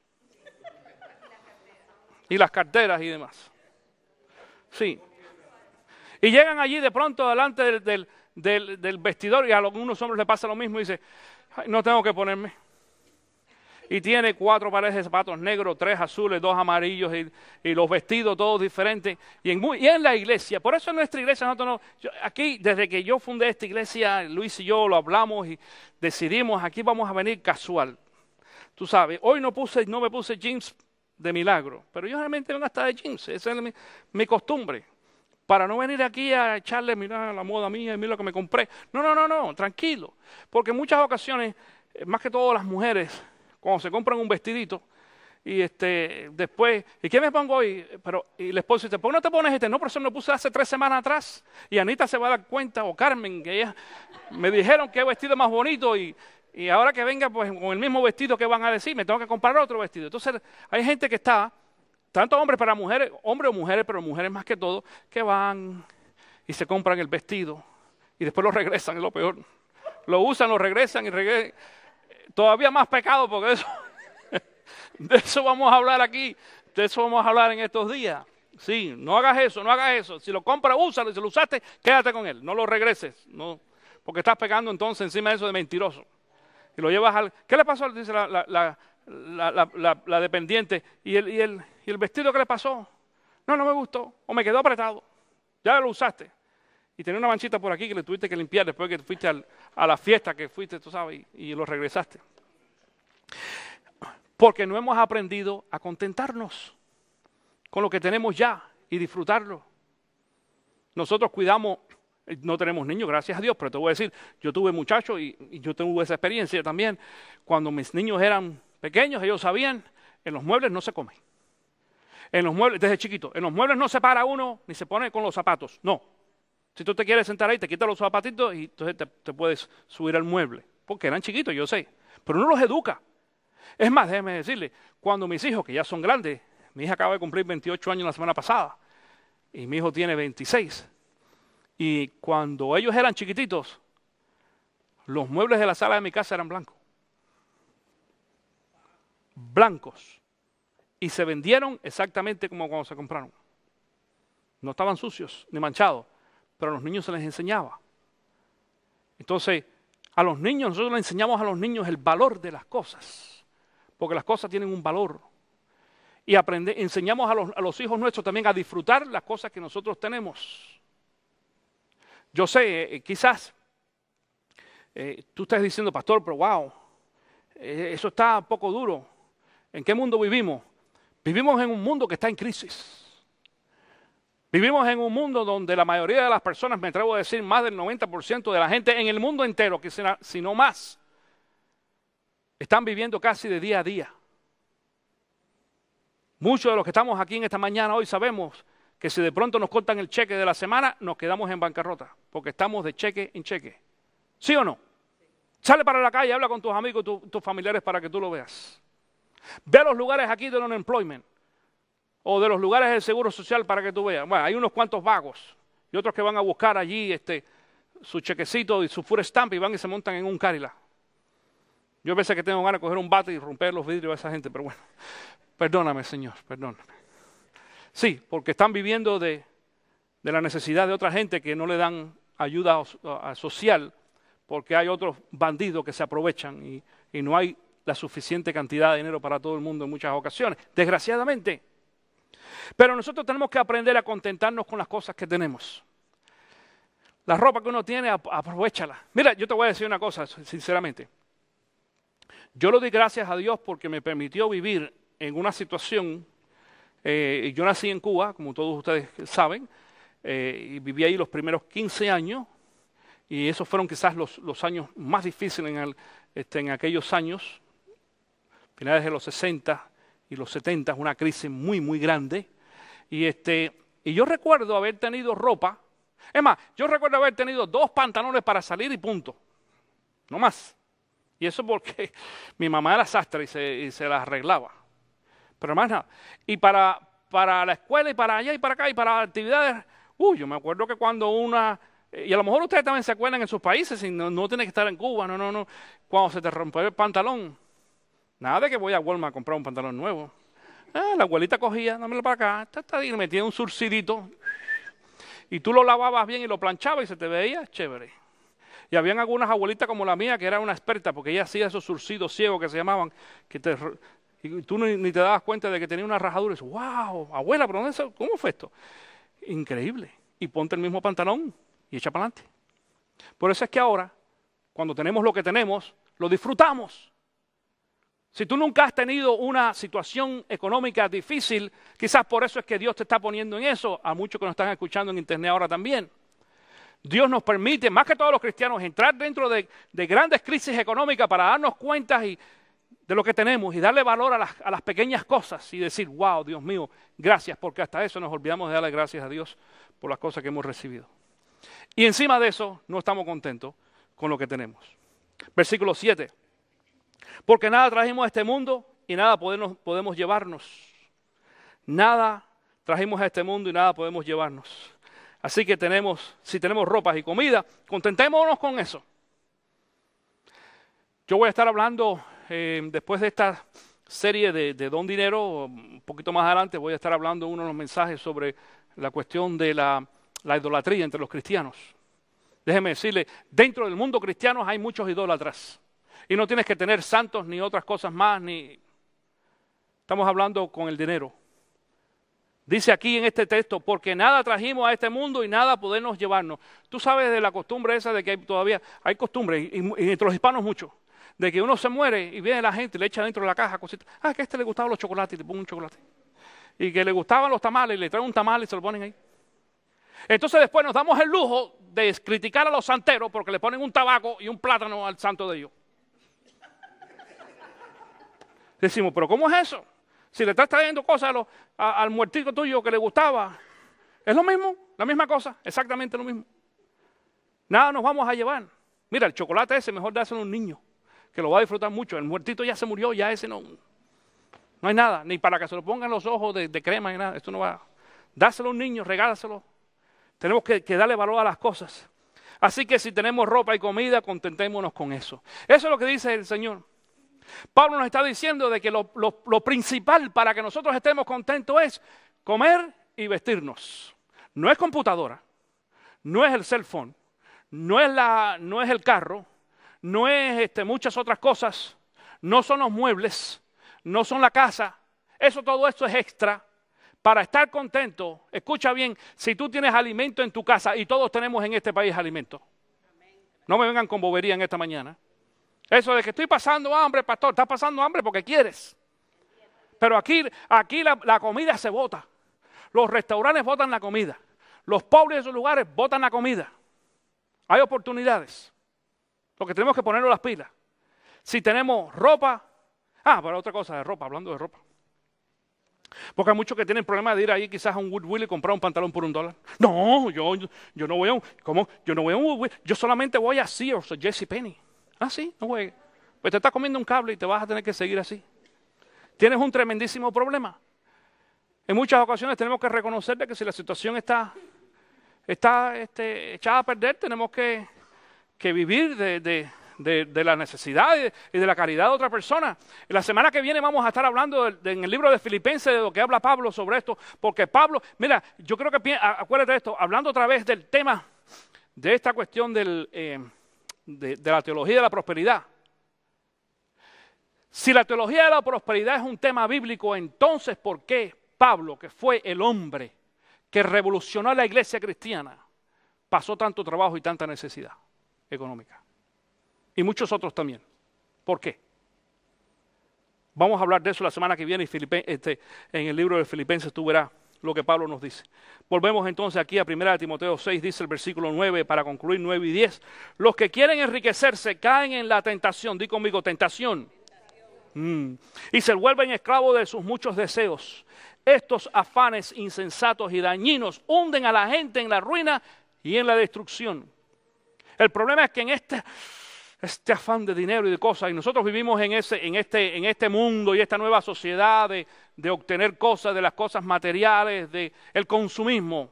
Y las carteras y demás. Sí. Y llegan allí de pronto delante del vestidor y a algunos hombres les pasa lo mismo y dice, no tengo que ponerme. Y tiene 4 pares de zapatos negros, 3 azules, 2 amarillos y los vestidos todos diferentes. Y en la iglesia, por eso en nuestra iglesia nosotros aquí desde que yo fundé esta iglesia, Luis y yo lo hablamos y decidimos, aquí vamos a venir casual. Tú sabes, hoy no me puse jeans de milagro, pero yo realmente vengo hasta de jeans, esa es mi costumbre. Para no venir aquí a echarle, mira la moda mía, mira lo que me compré. No, tranquilo. Porque en muchas ocasiones, más que todo las mujeres, cuando se compran un vestidito, y después, ¿y qué me pongo hoy? Y el esposo dice, ¿por qué no te pones este? No, pero eso me lo puse hace 3 semanas atrás. Y Anita se va a dar cuenta, o Carmen, que ellas me dijeron que vestido más bonito y ahora que venga pues con el mismo vestido que van a decir, me tengo que comprar otro vestido. Entonces hay gente que está, tanto hombres para mujeres, hombres o mujeres, pero mujeres más que todo, que van y se compran el vestido y después lo regresan, es lo peor. Lo usan, lo regresan y regresan. Todavía más pecado porque de eso vamos a hablar aquí, de eso vamos a hablar en estos días. Sí, no hagas eso. Si lo compras, úsalo, si lo usaste, quédate con él, no lo regreses, no, porque estás pegando entonces encima de eso de mentiroso. Y lo llevas al... ¿Qué le pasó? Dice la dependiente. ¿Y el vestido qué le pasó? No me gustó. O me quedó apretado. Ya lo usaste. Y tenía una manchita por aquí que le tuviste que limpiar después que fuiste a la fiesta que fuiste, tú sabes, y lo regresaste. Porque no hemos aprendido a contentarnos con lo que tenemos ya y disfrutarlo. Nosotros cuidamos... No tenemos niños, gracias a Dios, pero te voy a decir, yo tuve muchachos y yo tuve esa experiencia también. Cuando mis niños eran pequeños, ellos sabían, en los muebles no se come. En los muebles, desde chiquito, en los muebles no se para uno ni se pone con los zapatos, no. Si tú te quieres sentar ahí, te quitas los zapatitos y entonces te puedes subir al mueble. Porque eran chiquitos, yo sé, pero uno los educa. Es más, déjeme decirle, cuando mis hijos, que ya son grandes, mi hija acaba de cumplir 28 años la semana pasada y mi hijo tiene 26. Y cuando ellos eran chiquititos, los muebles de la sala de mi casa eran blancos. Blancos. Y se vendieron exactamente como cuando se compraron. No estaban sucios ni manchados, pero a los niños se les enseñaba. Entonces, a los niños, nosotros les enseñamos a los niños el valor de las cosas, porque las cosas tienen un valor. Y enseñamos a los hijos nuestros también a disfrutar las cosas que nosotros tenemos. Yo sé, quizás tú estás diciendo, pastor, pero wow, eso está un poco duro. ¿En qué mundo vivimos? Vivimos en un mundo que está en crisis. Vivimos en un mundo donde la mayoría de las personas, me atrevo a decir más del 90% de la gente en el mundo entero, que si no más, están viviendo casi de día a día. Muchos de los que estamos aquí en esta mañana hoy sabemos que si de pronto nos cortan el cheque de la semana, nos quedamos en bancarrota, porque estamos de cheque en cheque. ¿Sí o no? Sale para la calle, habla con tus amigos, tus familiares para que tú lo veas. Ve a los lugares aquí del unemployment o de los lugares del seguro social para que tú veas. Bueno, hay unos cuantos vagos y otros que van a buscar allí su chequecito y su food stamp y van y se montan en un Cadillac. Yo a veces que tengo ganas de coger un bate y romper los vidrios a esa gente, pero bueno, perdóname, Señor, perdóname. Sí, porque están viviendo de la necesidad de otra gente que no le dan ayuda social, porque hay otros bandidos que se aprovechan y no hay la suficiente cantidad de dinero para todo el mundo en muchas ocasiones, desgraciadamente. Pero nosotros tenemos que aprender a contentarnos con las cosas que tenemos. La ropa que uno tiene, aprovéchala. Mira, yo te voy a decir una cosa, sinceramente. Yo le doy gracias a Dios porque me permitió vivir en una situación. Yo nací en Cuba, como todos ustedes saben, y viví ahí los primeros 15 años, y esos fueron quizás los años más difíciles en aquellos años, finales de los 60 y los 70, una crisis muy, muy grande. Y yo recuerdo haber tenido ropa, es más, yo recuerdo haber tenido 2 pantalones para salir y punto, no más. Y eso porque mi mamá era sastre y se las arreglaba. Pero más nada. Y para la escuela y para allá y para acá y para actividades, yo me acuerdo que cuando y a lo mejor ustedes también se acuerdan en sus países, y no tiene que estar en Cuba, no, cuando se te rompe el pantalón, nada de que voy a Walmart a comprar un pantalón nuevo. La abuelita cogía, dámelo para acá, y le metía un surcidito, y tú lo lavabas bien y lo planchabas y se te veía chévere. Y habían algunas abuelitas como la mía que era una experta, porque ella hacía esos surcidos ciegos que se llamaban, y tú ni te dabas cuenta de que tenía una rajadura. Y dices, wow, abuela, ¿pero cómo fue esto? Increíble. Y ponte el mismo pantalón y echa para adelante. Por eso es que ahora, cuando tenemos lo que tenemos, lo disfrutamos. Si tú nunca has tenido una situación económica difícil, quizás por eso es que Dios te está poniendo en eso, a muchos que nos están escuchando en internet ahora también. Dios nos permite, más que todos los cristianos, entrar dentro de grandes crisis económicas para darnos cuenta de lo que tenemos y darle valor a las pequeñas cosas y decir, wow, Dios mío, gracias, porque hasta eso nos olvidamos de darle gracias a Dios por las cosas que hemos recibido. Y encima de eso, no estamos contentos con lo que tenemos. Versículo 7. Porque nada trajimos a este mundo y nada podemos llevarnos. Nada trajimos a este mundo y nada podemos llevarnos. Así que si tenemos ropas y comida, contentémonos con eso. Yo voy a estar hablando, después de esta serie de Don Dinero, un poquito más adelante voy a estar hablando uno de los mensajes sobre la cuestión de la idolatría entre los cristianos. Déjeme decirle, dentro del mundo cristiano hay muchos idólatras. Y no tienes que tener santos ni otras cosas más, estamos hablando con el dinero. Dice aquí en este texto, porque nada trajimos a este mundo y nada podemos llevarnos. Tú sabes de la costumbre esa de que todavía hay costumbre, y entre los hispanos mucho, de que uno se muere y viene la gente y le echa dentro de la caja cositas. Que a este le gustaban los chocolates y le pongo un chocolate. Y que le gustaban los tamales y le traen un tamal y se lo ponen ahí. Entonces después nos damos el lujo de criticar a los santeros porque le ponen un tabaco y un plátano al santo de ellos. Decimos, pero ¿cómo es eso? Si le estás trayendo cosas al muertito tuyo que le gustaba, es lo mismo, la misma cosa, exactamente lo mismo. Nada nos vamos a llevar. Mira, el chocolate ese mejor dáselo a un niño, que lo va a disfrutar mucho. El muertito ya se murió, ya ese no hay nada, ni para que se lo pongan los ojos de crema ni nada. Esto no va. Dáselo a un niño, regálaselo. Tenemos que darle valor a las cosas. Así que si tenemos ropa y comida, contentémonos con eso. Eso es lo que dice el Señor. Pablo nos está diciendo de que lo principal para que nosotros estemos contentos es comer y vestirnos. No es computadora, no es el cell phone, no es el carro, no es muchas otras cosas, no son los muebles, no son la casa. Todo esto es extra. Para estar contento, escucha bien, si tú tienes alimento en tu casa, y todos tenemos en este país alimento. No me vengan con bobería en esta mañana. Eso de que estoy pasando hambre, pastor, estás pasando hambre porque quieres. Pero aquí la comida se bota. Los restaurantes botan la comida. Los pobres de esos lugares botan la comida. Hay oportunidades. Lo que tenemos que ponernos las pilas. Si tenemos ropa. Pero otra cosa de ropa, hablando de ropa. Porque hay muchos que tienen problemas de ir ahí quizás a un Goodwill y comprar un pantalón por $1. No, yo no voy a un, ¿cómo? Yo no voy a un Goodwill, yo solamente voy a Sears o JCPenney. Sí, no voy. Pues te estás comiendo un cable y te vas a tener que seguir así. Tienes un tremendísimo problema. En muchas ocasiones tenemos que reconocer de que si la situación está echada a perder, tenemos que vivir de la necesidad y de la caridad de otra persona. La semana que viene vamos a estar hablando en el libro de Filipenses de lo que habla Pablo sobre esto, porque Pablo, mira, yo creo que, acuérdate de esto, hablando otra vez del tema de esta cuestión de la teología de la prosperidad. Si la teología de la prosperidad es un tema bíblico, entonces ¿por qué Pablo, que fue el hombre que revolucionó la iglesia cristiana, pasó tanto trabajo y tanta necesidad económica? Y muchos otros también. ¿Por qué? Vamos a hablar de eso la semana que viene en el libro de Filipenses tú verás lo que Pablo nos dice. Volvemos entonces aquí a 1 Timoteo 6, dice el versículo 9, para concluir 9 y 10. Los que quieren enriquecerse caen en la tentación, di conmigo, tentación. Y se vuelven esclavos de sus muchos deseos. Estos afanes insensatos y dañinos hunden a la gente en la ruina y en la destrucción. El problema es que en este afán de dinero y de cosas, y nosotros vivimos en este mundo y esta nueva sociedad de obtener cosas, de las cosas materiales, del consumismo.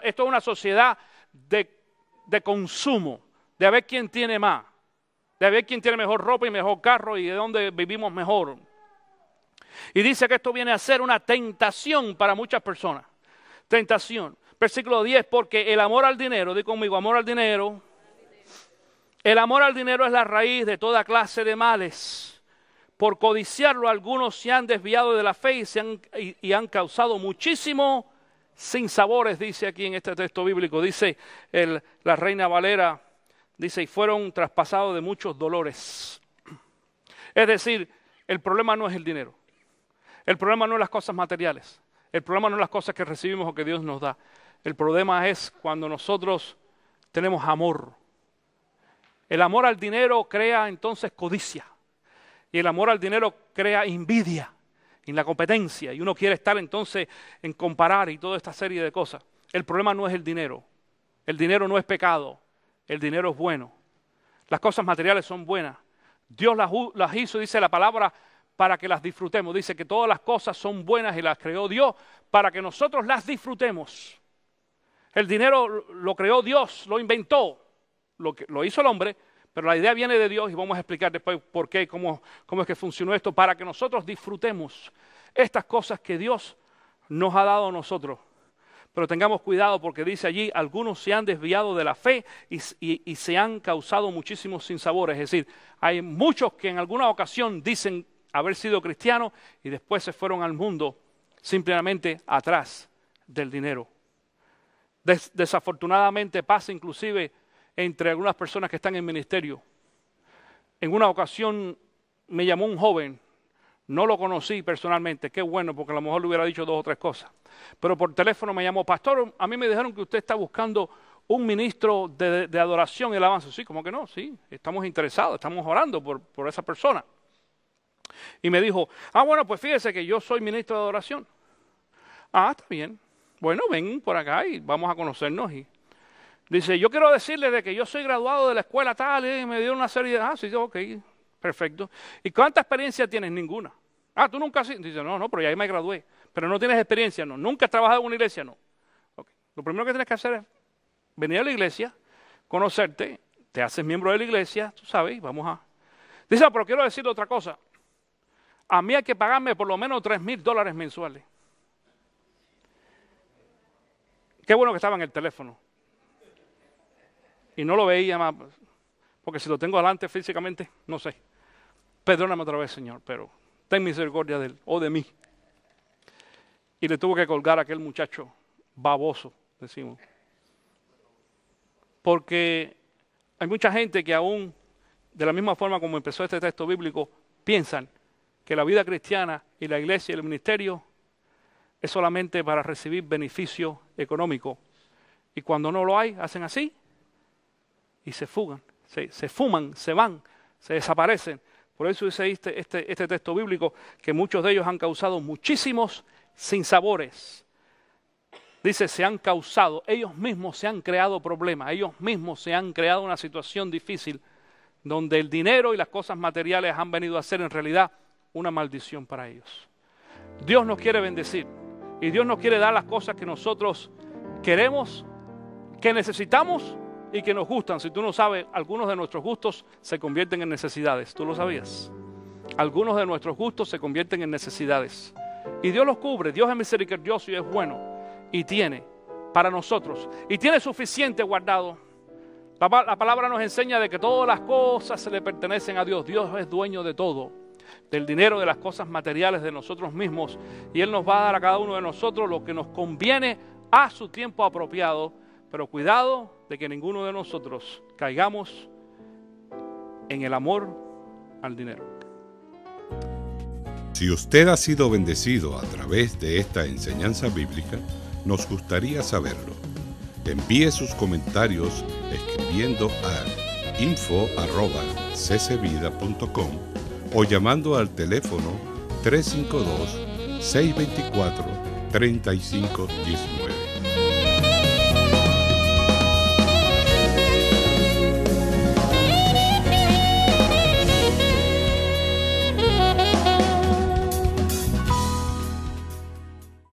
Esto es una sociedad de consumo, de a ver quién tiene más, de a ver quién tiene mejor ropa y mejor carro y de dónde vivimos mejor. Y dice que esto viene a ser una tentación para muchas personas. Tentación. Versículo 10, porque el amor al dinero, di conmigo, amor al dinero. El amor al dinero es la raíz de toda clase de males. Por codiciarlo, algunos se han desviado de la fe y han causado muchísimo sinsabores, dice aquí en este texto bíblico. Dice la Reina Valera, dice, y fueron traspasados de muchos dolores. Es decir, el problema no es el dinero. El problema no es las cosas materiales. El problema no es las cosas que recibimos o que Dios nos da. El problema es cuando nosotros tenemos amor. El amor al dinero crea entonces codicia. Y el amor al dinero crea envidia en la competencia. Y uno quiere estar entonces en comparar y toda esta serie de cosas. El problema no es el dinero. El dinero no es pecado. El dinero es bueno. Las cosas materiales son buenas. Dios las hizo, dice la palabra, para que las disfrutemos. Dice que todas las cosas son buenas y las creó Dios para que nosotros las disfrutemos. El dinero lo creó Dios, lo inventó. Lo hizo el hombre, pero la idea viene de Dios y vamos a explicar después por qué, cómo es que funcionó esto, para que nosotros disfrutemos estas cosas que Dios nos ha dado a nosotros. Pero tengamos cuidado porque dice allí, algunos se han desviado de la fe y se han causado muchísimos sinsabores. Es decir, hay muchos que en alguna ocasión dicen haber sido cristianos y después se fueron al mundo simplemente atrás del dinero. Desafortunadamente pasa inclusive entre algunas personas que están en ministerio. En una ocasión me llamó un joven, no lo conocí personalmente, qué bueno, porque a lo mejor le hubiera dicho 2 o 3 cosas. Pero por teléfono me llamó, pastor, a mí me dijeron que usted está buscando un ministro de adoración y alabanza. Sí, ¿cómo que no? Sí, estamos interesados, estamos orando por esa persona. Y me dijo, bueno, pues fíjese que yo soy ministro de adoración. Está bien. Bueno, ven por acá y vamos a conocernos. Y dice, yo quiero decirle de que yo soy graduado de la escuela tal, y me dio una serie de, sí, ok, perfecto. ¿Y cuánta experiencia tienes? Ninguna. ¿Tú nunca has? Dice, no, pero ya ahí me gradué. Pero no tienes experiencia, no. ¿Nunca has trabajado en una iglesia? No. Okay. Lo primero que tienes que hacer es venir a la iglesia, conocerte, te haces miembro de la iglesia, tú sabes, vamos a... Dice, pero quiero decirle otra cosa. A mí hay que pagarme por lo menos $3,000 mensuales. Qué bueno que estaba en el teléfono. Y no lo veía más, porque si lo tengo delante físicamente, no sé. Perdóname otra vez, Señor, pero ten misericordia de él o de mí. Y le tuvo que colgar a aquel muchacho baboso, decimos. Porque hay mucha gente que aún, de la misma forma como empezó este texto bíblico, piensan que la vida cristiana y la iglesia y el ministerio es solamente para recibir beneficio económico. Y cuando no lo hay, hacen así y se fugan, se fuman, se van, se desaparecen. Por eso dice este texto bíblico que muchos de ellos han causado muchísimos sinsabores. Dice, se han causado, ellos mismos se han creado problemas, ellos mismos se han creado una situación difícil donde el dinero y las cosas materiales han venido a ser en realidad una maldición para ellos. Dios nos quiere bendecir y Dios nos quiere dar las cosas que nosotros queremos, que necesitamos y que nos gustan. Si tú no sabes, algunos de nuestros gustos se convierten en necesidades. ¿Tú lo sabías? Algunos de nuestros gustos se convierten en necesidades. Y Dios los cubre. Dios es misericordioso y es bueno. Y tiene para nosotros. Y tiene suficiente guardado. La palabra nos enseña de que todas las cosas se le pertenecen a Dios. Dios es dueño de todo. Del dinero, de las cosas materiales, de nosotros mismos. Y Él nos va a dar a cada uno de nosotros lo que nos conviene a su tiempo apropiado. Pero cuidado de que ninguno de nosotros caigamos en el amor al dinero. Si usted ha sido bendecido a través de esta enseñanza bíblica, nos gustaría saberlo. Envíe sus comentarios escribiendo a info@ccvida.com o llamando al teléfono 352-624-3519.